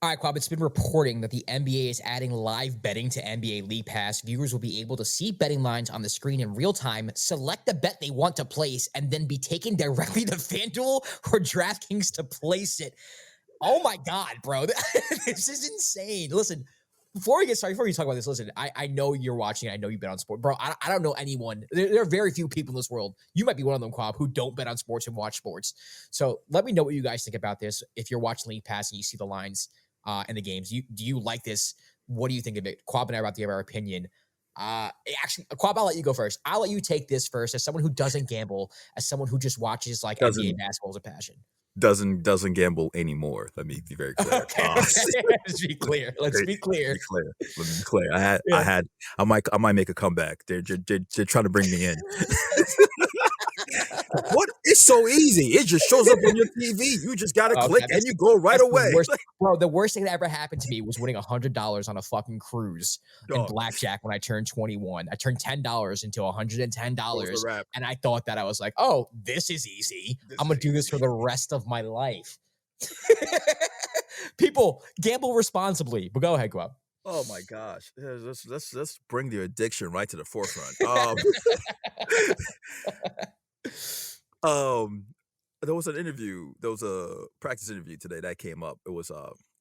All right, Kwab, it's been reporting that the NBA is adding live betting to NBA League Pass. Viewers will be able to see betting lines on the screen in real time, select the bet they want to place, and then be taken directly to FanDuel or DraftKings to place it. Oh my God, bro. This is insane. Listen, before we talk about this, listen, I know you're watching. I know you bet on sport. Bro, I don't know anyone. There are very few people in this world. You might be one of them, Kwab, who don't bet on sports and watch sports. So let me know what you guys think about this. If you're watching League Pass and you see the lines in the games, do you like this? What do you think of it? Kwab and I are about to give our opinion. Actually, Kwab, I'll let you go first. I'll let you take this first as someone who doesn't gamble, as someone who just watches like NBA Doesn't basketball as a passion. doesn't gamble anymore. Let me be very clear. Okay, let's be clear. Let's Very- be clear. be clear. Let me be clear. Yeah. I might make a comeback. They're trying to bring me in. What? It's so easy. It just shows up on your TV. You just gotta click Okay, and you go right that's away. the worst, bro. The worst thing that ever happened to me was winning $100 on a fucking cruise in Dog, blackjack when I turned 21. I turned $10 into that was a $110, wrap. and I thought that I was like, "Oh, this is easy. This I'm is gonna do this for easy. the rest of my life." People gamble responsibly, but go ahead, Gwab. Oh my gosh. Yeah, let's bring the addiction right to the forefront. Um, there was an interview. There was a practice interview today that came up. It was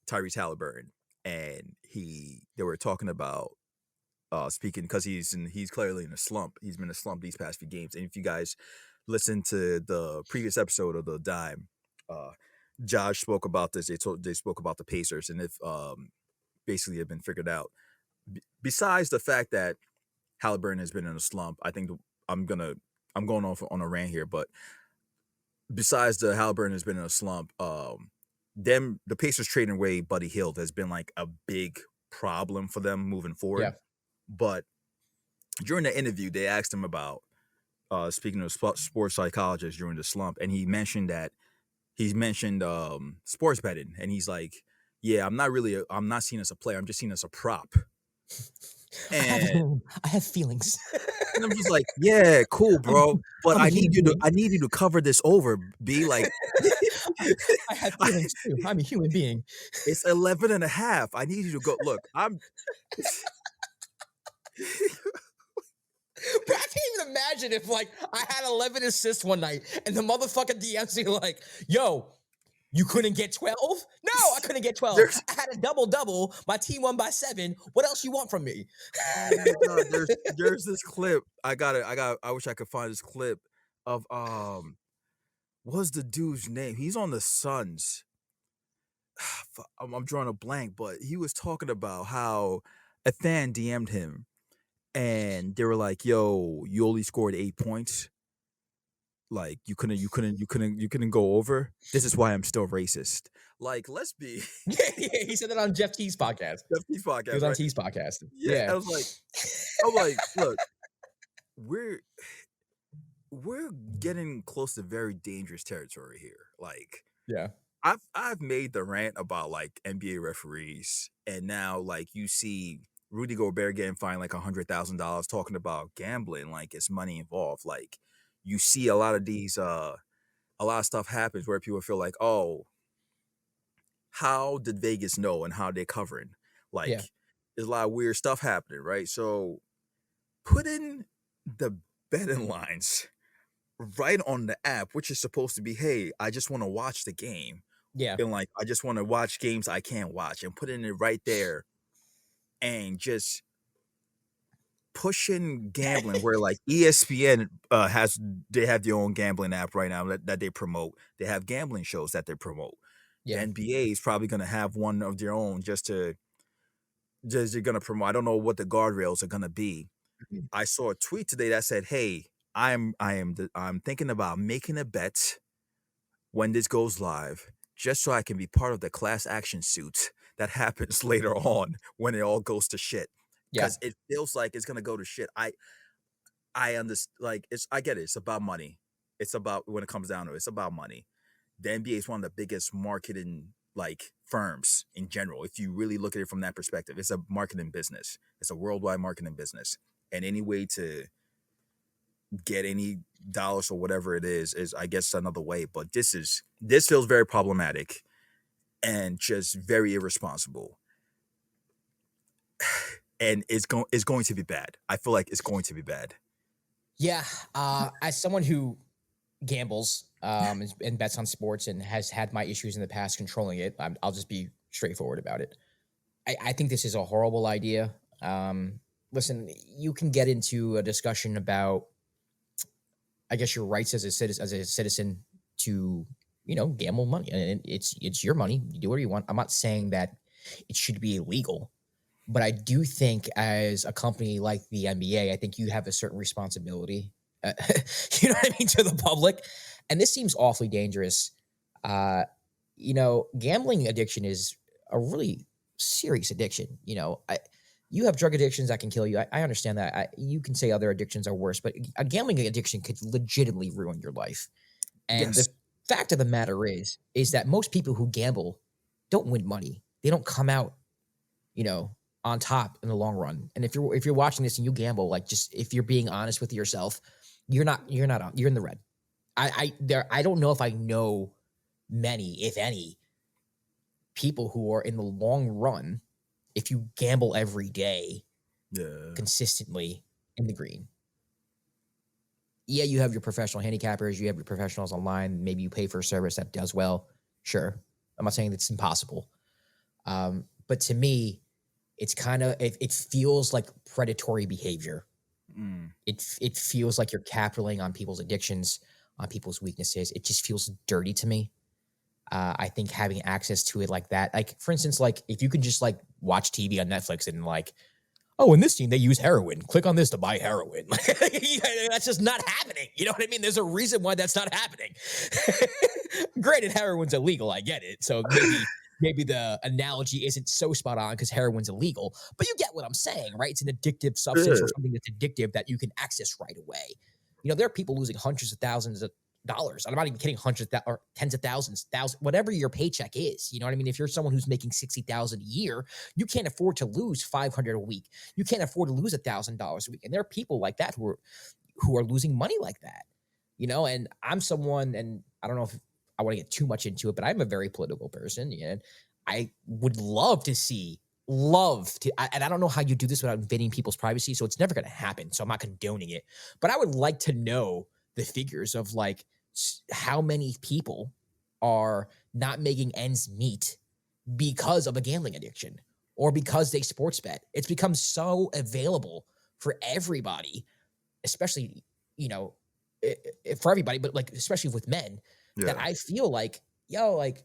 Tyrese Halliburton, and they were talking about speaking because he's clearly in a slump. He's been in a slump these past few games. And if you guys listen to the previous episode of the Dime, uh, Josh spoke about this. They spoke about the Pacers and if basically have been figured out. Besides the fact that Halliburton has been in a slump, I think I'm going off on a rant here, but besides the Halliburton has been in a slump, the Pacers trading away Buddy Hield has been like a big problem for them moving forward. Yeah, But during the interview, they asked him about speaking of sports psychologist during the slump, and he mentioned sports betting, and he's like, "Yeah, I'm not seen as a player. I'm just seen as a prop." And I have feelings. I'm just like, "Yeah, cool, I'm, bro, but I'm a human being. I need you to cover this over, be like." I have feelings too. I'm a human being. It's 11 and a half. I need you to go. Look, I'm. Bro, I can't even imagine if like I had 11 assists one night and the motherfucker DMs me like, "Yo, you couldn't get 12? No, I couldn't get 12. There's I had a double-double. My team won by 7. What else you want from me?" Oh my god, there's this clip. I wish I could find this clip of what's the dude's name? He's on the Suns. I'm drawing a blank, but he was talking about how a fan DM'd him and they were like, "Yo, you only scored 8 points. Like you couldn't go over. This is why I'm still racist." Like, let's be Yeah, he said that on Jeff T's podcast. Jeff T's He podcast, was on right? T's podcast. Yeah, Yeah. I'm like, look, we're we're getting close to very dangerous territory here. Like, Yeah. I've made the rant about like NBA referees, and now like you see Rudy Gobert getting fined like $100,000 talking about gambling, like it's money involved. Like you see a lot of stuff happens where people feel like, oh, how did Vegas know and how they covering? Yeah. Like there's a lot of weird stuff happening, right? So put in the betting lines right on the app, which is supposed to be, hey, I just want to watch the game. Yeah. And like I just want to watch games I can't watch and put in it right there and just pushing gambling where like ESPN they have their own gambling app right now that they promote. They have gambling shows that they promote. The Yeah. NBA is probably gonna have one of their own just they're gonna promote. I don't know what the guardrails are gonna be. Mhm. I saw a tweet today that said, "Hey, I'm thinking about making a bet when this goes live, just so I can be part of the class action suit that happens later on when it all goes to shit." Yeah. Because it feels like it's gonna go to shit. I understand. Like I get it. It's about money. It's about when it comes down to it, it's about money. The NBA is one of the biggest marketing like firms in general. If you really look at it from that perspective, it's a marketing business. It's a worldwide marketing business, and any way to get any dollars or whatever it is I guess another way. But this feels very problematic. and just very irresponsible. And it's going to be bad. I feel like it's going to be bad. Yeah, as someone who gambles and bets on sports and has had my issues in the past controlling it, I'll just be straightforward about it. I think this is a horrible idea. Listen, you can get into a discussion about, I guess, your rights as a citizen to, gamble money, and it's your money. You do whatever you want. I'm not saying that it should be illegal, but I do think as a company like the NBA, I think you have a certain responsibility, uh, you know what I mean, to the public. And this seems awfully dangerous. Uh, Gambling addiction is a really serious addiction. You have drug addictions that can kill you. I understand that. You can say other addictions are worse, but a gambling addiction could legitimately ruin your life. And the Yes. fact of the matter is that most people who gamble don't win money. They don't come out, you know, on top in the long run. And if you're watching this and you gamble, like, just if you're being honest with yourself, you're not on, you're in the red. I don't know if I know many, if any, people who are in the long run, if you gamble every day Yeah. consistently, in the green. Yeah, you have your professional handicappers, you have your professionals online, maybe you pay for a service that does well. Sure. I'm not saying it's impossible. But to me, it's kind of it feels like predatory behavior. Mm. It feels like you're capitalizing on people's addictions, on people's weaknesses. It just feels dirty to me. I think having access to it like that, like, for instance, like, if you could just like watch TV on Netflix and like, oh, in this scene they use heroin. Click on this to buy heroin. Yeah, that's just not happening. You know what I mean? There's a reason why that's not happening. Granted, heroin's illegal. I get it. So maybe the analogy isn't so spot on because heroin's illegal, but you get what I'm saying, right? It's an addictive substance or Yeah. something that's addictive that you can access right away. There are people losing hundreds of thousands of dollars. I'm not even kidding, or tens of thousands, whatever your paycheck is. You know what I mean? If you're someone who's making 60,000 a year, you can't afford to lose 500 a week. You can't afford to lose $1,000 a week. And there are people like that who are losing money like that. And I'm someone, and I don't know if I want to get too much into it, but I'm a very political person, and I would and I don't know how you do this without invading people's privacy, so it's never going to happen. So I'm not condoning it, but I would like to know the figures of, like, how many people are not making ends meet because of a gambling addiction or because they sports bet. It's become so available for everybody, especially, you know, for everybody, but like, especially with men, that Yeah. I feel like, like,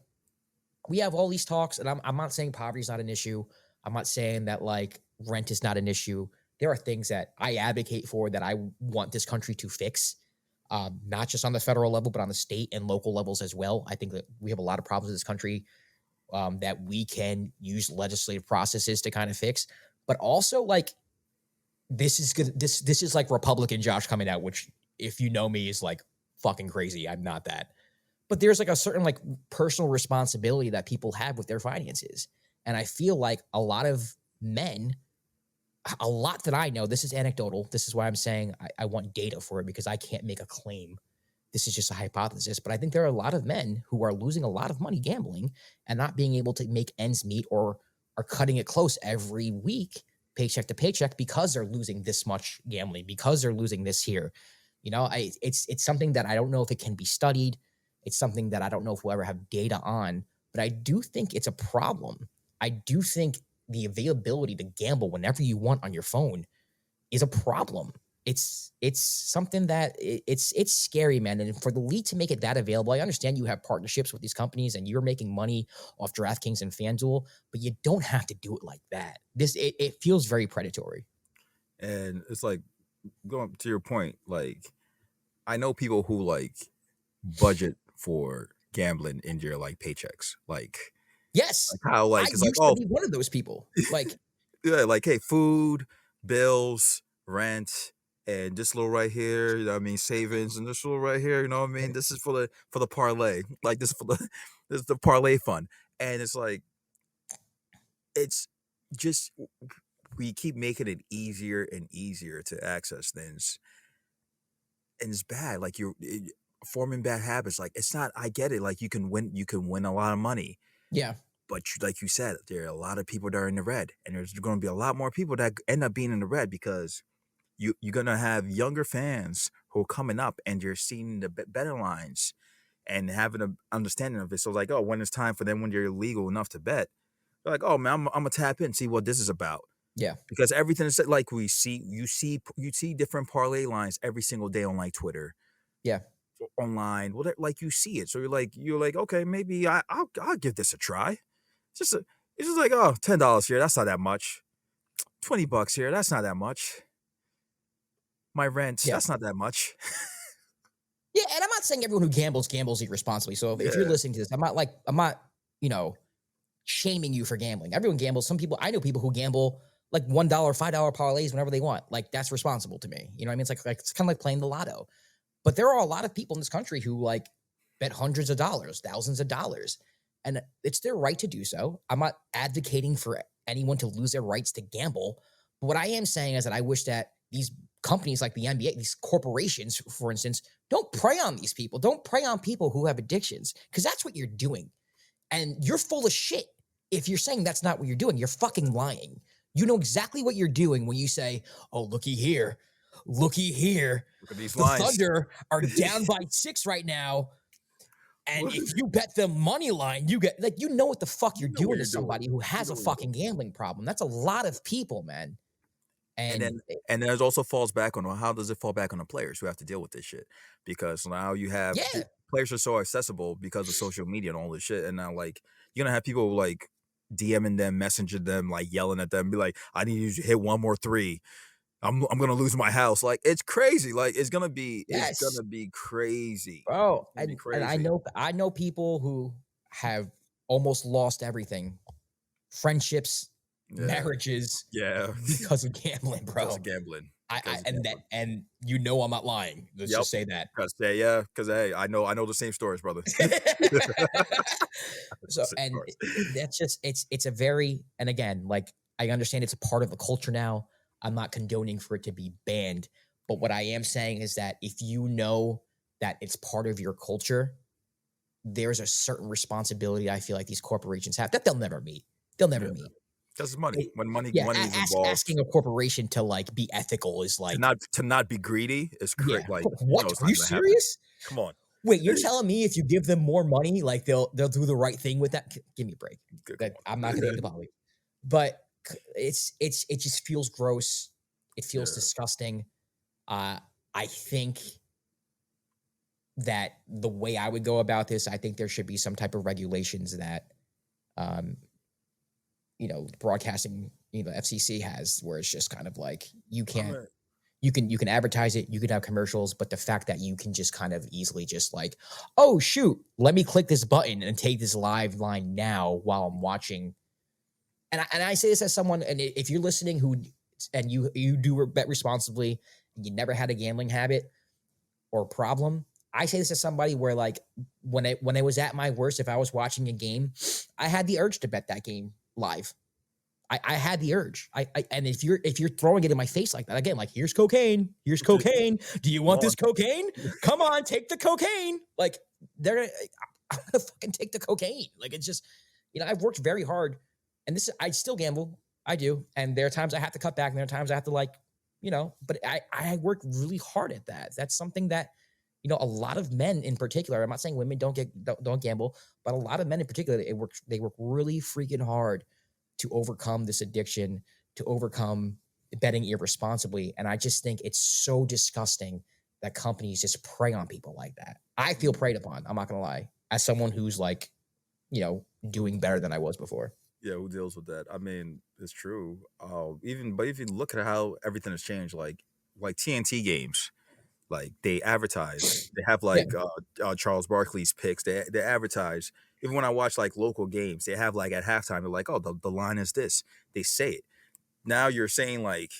we have all these talks, and I'm not saying poverty is not an issue. I'm not saying that, like, rent is not an issue. There are things that I advocate for that I want this country to fix, not just on the federal level, but on the state and local levels as well. I think that we have a lot of problems in this country, that we can use legislative processes to kind of fix. But also, like, this is good. This is like Republican Josh coming out, which, if you know me, is like fucking crazy. I'm not that. But there's like a certain, like, personal responsibility that people have with their finances. And I feel like a lot of men, a lot that I know, this is anecdotal. This is why I'm saying I want data for it, because I can't make a claim. This is just a hypothesis. But I think there are a lot of men who are losing a lot of money gambling and not being able to make ends meet, or are cutting it close every week, paycheck to paycheck, because they're losing this much gambling, because they're losing this here. It's something that I don't know if it can be studied. It's something that I don't know if we'll ever have data on, but I do think it's a problem. I do think the availability to gamble whenever you want on your phone is a problem. It's something that it's scary, man. And for the league to make it that available, I understand you have partnerships with these companies and you're making money off DraftKings and FanDuel, but you don't have to do it like that. It feels very predatory. And it's like, going to your point, like, I know people who like budget for gambling in your like paychecks. Yes, Like how I like it's like, used to oh, be one of those people. Like, yeah, like, hey, food, bills, rent, and this little right here, you know what I mean, savings, and this little right here, you know what I mean? This is for the parlay. Like, this for the this is the parlay fund. And it's like, it's just, we keep making it easier and easier to access things. And it's bad. Like, forming bad habits. Like, it's not, I get it. Like, you can win a lot of money, yeah. But like you said, there are a lot of people that are in the red, and there's going to be a lot more people that end up being in the red because you're going to have younger fans who are coming up and you're seeing the better lines and having an understanding of it. So like, oh, when it's time for them, when you're legal enough to bet, they're like, oh man, I'm gonna tap in, see what this is about. Yeah. Because everything is like you see different parlay lines every single day on like Twitter, Yeah. online, well, like you see it. So you're like, okay, maybe I'll give this a try. Just a, it's just like, oh, $10 here, that's not that much. $20 here, that's not that much. My rent, Yeah. that's not that much. Yeah, and I'm not saying everyone who gambles irresponsibly. So if you're Yeah. listening to this, I'm not, you know, shaming you for gambling. Everyone gambles. Some people, I know people who gamble like $1, $5 parlays whenever they want. Like that's responsible to me. You know what I mean? It's kind of like playing the lotto. But there are a lot of people in this country who like bet hundreds of dollars, thousands of dollars, and it's their right to do so. I'm not advocating for anyone to lose their rights to gamble. But what I am saying is that I wish that these companies like the NBA, these corporations, for instance, don't prey on these people. Don't prey on people who have addictions because that's what you're doing. And you're full of shit. If you're saying that's not what you're doing, you're fucking lying. You know exactly what you're doing when you say, oh, looky here. Looky here. Look at these The lines. Thunder are down by 6 right now. And if you bet the money line, you get like, you know what the fuck you're You know what doing to you're doing. somebody who You has know a what you're fucking gambling problem. That's a lot of people, man. And And then and then it also falls back on, well, how does it fall back on the players who have to deal with this shit? Because now you have yeah, players are so accessible because of social media and all this shit, and now like you're gonna have people like DMing them, messaging them, like yelling at them, be like, "I need you to hit one more three. I'm gonna lose my house." Like it's crazy. Like it's yes, gonna be crazy. bro. It's gonna be And crazy. I know people who have almost lost everything, friendships, Yeah, marriages yeah. because of gambling, Because bro. of gambling. I Because of and that gambling. and you know I'm not lying. Let's Yep. just say that. Because hey, I know the same stories, brother. So Same and stories. that's just it's a very and again, like I understand it's a part of the culture now. I'm not condoning for it to be banned, but what I am saying is that if you know that it's part of your culture, there's a certain responsibility I feel like these corporations have that they'll never meet. They'll never Yeah. meet. Because it's money. It, When yeah, money is involved, asking a corporation to like be ethical is like, to not be greedy is yeah, like, what? it's Are not you gonna happen. serious? Come on. Wait, you're telling me if you give them more money, like they'll do the right thing with that? Give me a break. Come That I'm not on. gonna name the poly, but it just feels gross. It feels Yeah. disgusting. I think that the way I would go about this, I think there should be some type of regulations that, um, broadcasting, FCC has, where it's just kind of like you I'm can't a you can advertise it, you can have commercials, but the fact that you can just kind of easily just like, oh shoot, let me click this button and take this live line now while I'm watching. And I say this as someone, and if you're listening who and you do bet responsibly, and you never had a gambling habit or problem. I say this as somebody where like when I was at my worst, if I was watching a game, I had the urge to bet that game live. I had the urge. And if you're throwing it in my face like that again, like here's cocaine. Do you come want this on. cocaine? Come on, take the cocaine. Like they're I'm gonna fucking take the cocaine. Like it's just, I've worked very hard, and I still gamble. I do, and there are times I have to cut back, and there are times I have to like, but I work really hard at that. That's something that a lot of men in particular. I'm not saying women don't gamble, but a lot of men in particular, they work really freaking hard to overcome this addiction, to overcome betting irresponsibly. And I just think it's so disgusting that companies just prey on people like that. I feel preyed upon. I'm not gonna lie, as someone who's like, doing better than I was before. Yeah, who deals with that? I mean, it's true. Even look at how everything has changed. Like TNT games, like they advertise. They have Yeah, like Charles Barkley's picks. They advertise. Even when I watch like local games, they have like at halftime. They're like, "Oh, the line is this." They say it. Now you're saying like,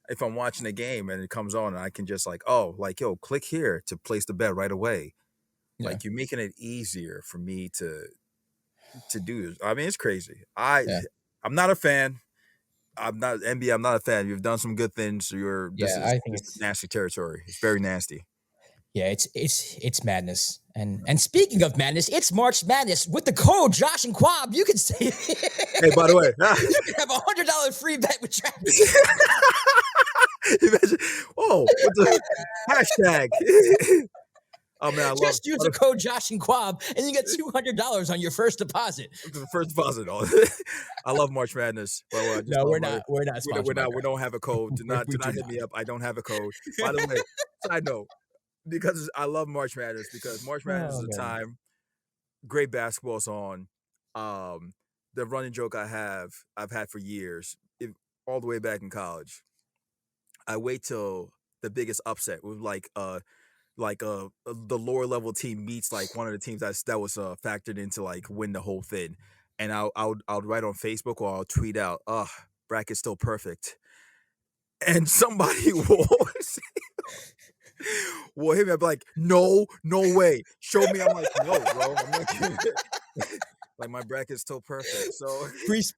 if I'm watching a game and it comes on, and I can just like, oh, like yo, click here to place the bet right away. yeah, Like you're making it easier for me to do this. I mean, it's crazy. yeah, I'm not a fan. I'm not NBA. I'm not a fan. You've done some good things. yeah. This I think is it's nasty territory. It's very nasty. Yeah, it's madness. And speaking of madness, it's March Madness. With the code Josh and Kwab, you can say Hey, by the way, you can have $100 free bet with DraftKings. imagine, whoa, what the hashtag? Oh man, Just use the code Josh and Kwab, and you get $200 on your first deposit. the first deposit. I love March Madness. But I just No, love we're not. We're not sponsored by we don't have a code. Do DraftKings. not We do hit me up. I don't have a code. By the way, side note, because I love March Madness because March Madness is Oh, a man. time great basketball's on. The running joke I've had for years, all the way back in college. I wait till the biggest upset with the lower level team meets like one of the teams that was factored into like win the whole thing, and I'll write on Facebook or I'll tweet out, bracket's still perfect," and somebody will hit me up like, no way, show me. I'm like, no, bro, I'm not kidding. Like my bracket's still perfect. So Please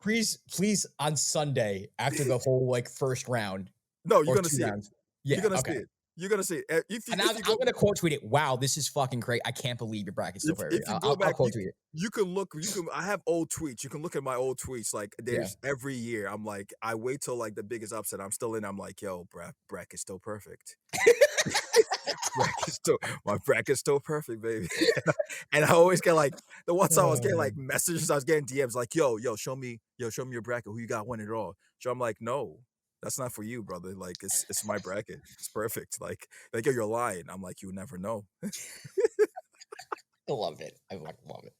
on Sunday after the whole like first round no, you're or gonna 2 see it. rounds. You're Yeah, gonna see okay. it. You're gonna see it. And If you I'm go gonna quote tweet it. Wow, this is fucking great. I can't believe your bracket's still perfect. if you go I'll back, quote tweet it. you can look. I have old tweets. You can look at my old tweets. Like Yeah. there's every year. I'm like, I wait till like the biggest upset. I'm still in. I'm like, yo, bracket's still perfect. My bracket's still perfect, baby. And I always get like the one time I was getting like messages. I was getting DMs like, yo, show me your bracket. Who you got winning it all? So I'm like, no. That's not for you, brother. Like it's my bracket. It's perfect. Like yo, you're lying. I'm like, you never know. I love it. I love it.